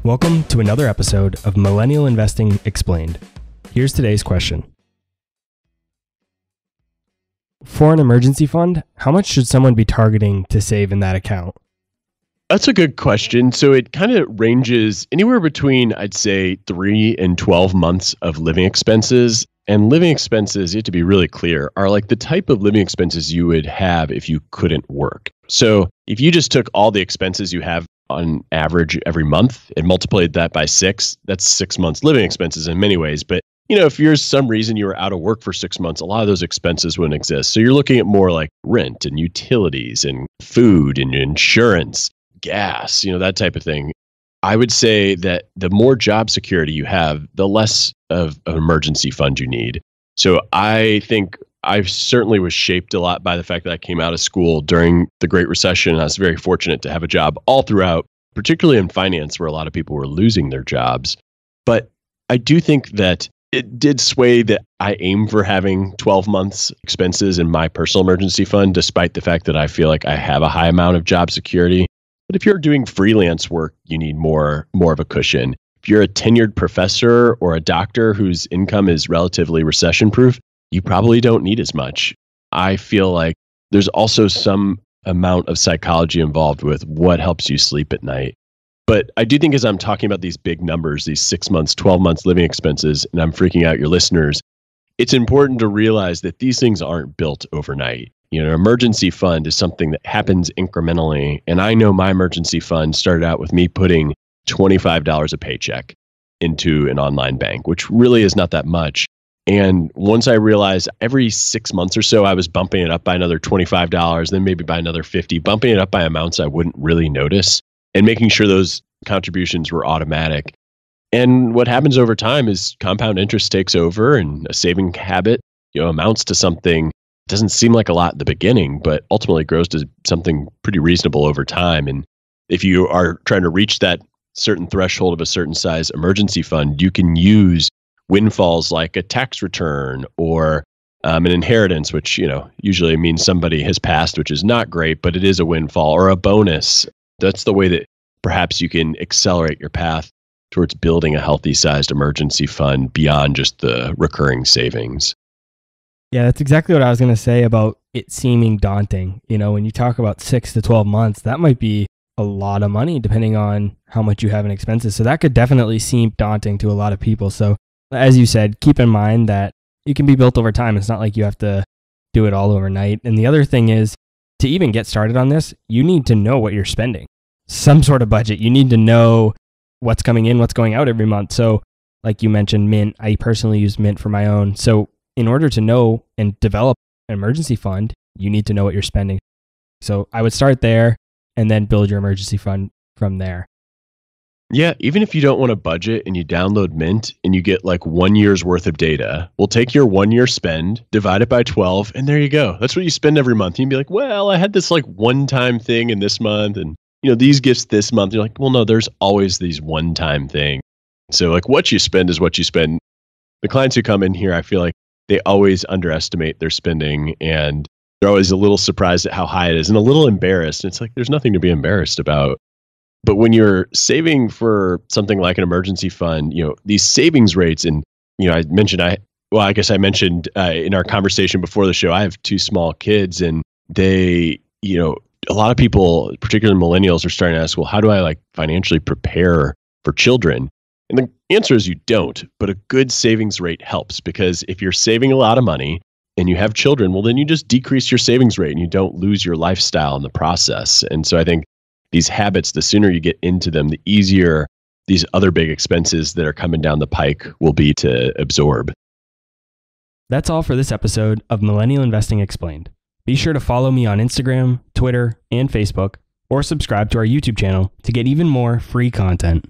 Welcome to another episode of Millennial Investing Explained. Here's today's question. For an emergency fund, how much should someone be targeting to save in that account? That's a good question. So it kind of ranges anywhere between, I'd say, 3 and 12 months of living expenses. And living expenses, you have to be really clear, are like the type of living expenses you would have if you couldn't work. So if you just took all the expenses you have on average every month and multiplied that by 6, that's 6 months living expenses in many ways. But if there's some reason you were out of work for 6 months, a lot of those expenses wouldn't exist. So you're looking at more like rent and utilities and food and insurance, gas, that type of thing. I would say that the more job security you have, the less of an emergency fund you need. So I think I certainly was shaped a lot by the fact that I came out of school during the Great Recession. I was very fortunate to have a job all throughout, particularly in finance, where a lot of people were losing their jobs. But I do think that it did sway that I aim for having 12 months expenses in my personal emergency fund, despite the fact that I feel like I have a high amount of job security. But if you're doing freelance work, you need more of a cushion. If you're a tenured professor or a doctor whose income is relatively recession-proof, you probably don't need as much. I feel like there's also some amount of psychology involved with what helps you sleep at night. But I do think as I'm talking about these big numbers, these 6 months, 12 months living expenses, and I'm freaking out your listeners, it's important to realize that these things aren't built overnight. An emergency fund is something that happens incrementally. And I know my emergency fund started out with me putting $25 a paycheck into an online bank, which really is not that much. And once I realized every 6 months or so, I was bumping it up by another $25, then maybe by another $50, bumping it up by amounts I wouldn't really notice and making sure those contributions were automatic. And what happens over time is compound interest takes over and a saving habit, amounts to something. Doesn't seem like a lot at the beginning, but ultimately grows to something pretty reasonable over time. And if you are trying to reach that certain threshold of a certain size emergency fund, you can use windfalls like a tax return or an inheritance, which usually means somebody has passed, which is not great, but it is a windfall, or a bonus. That's the way that perhaps you can accelerate your path towards building a healthy sized emergency fund beyond just the recurring savings. Yeah, that's exactly what I was going to say about it seeming daunting. When you talk about 6 to 12 months, that might be a lot of money depending on how much you have in expenses. So that could definitely seem daunting to a lot of people. So as you said, keep in mind that it can be built over time. It's not like you have to do it all overnight. And the other thing is, to even get started on this, you need to know what you're spending. Some sort of budget. You need to know what's coming in, what's going out every month. So like you mentioned, Mint, I personally use Mint for my own. So in order to know and develop an emergency fund, you need to know what you're spending. So I would start there and then build your emergency fund from there. Yeah, even if you don't want to budget and you download Mint and you get like 1 year's worth of data, we'll take your 1 year spend, divide it by 12, and there you go. That's what you spend every month. You'd be like, well, I had this like one-time thing in this month and these gifts this month. You're like, well, no, there's always these one-time things. So like what you spend is what you spend. The clients who come in here, I feel like they always underestimate their spending and they're always a little surprised at how high it is and a little embarrassed. And it's like, there's nothing to be embarrassed about. But when you're saving for something like an emergency fund, these savings rates, and, I mentioned in our conversation before the show, I have 2 small kids and they, a lot of people, particularly millennials, are starting to ask, well, how do I like financially prepare for children? And the answer is you don't, but a good savings rate helps because if you're saving a lot of money and you have children, well, then you just decrease your savings rate and you don't lose your lifestyle in the process. And so I think these habits, the sooner you get into them, the easier these other big expenses that are coming down the pike will be to absorb. That's all for this episode of Millennial Investing Explained. Be sure to follow me on Instagram, Twitter, and Facebook, or subscribe to our YouTube channel to get even more free content.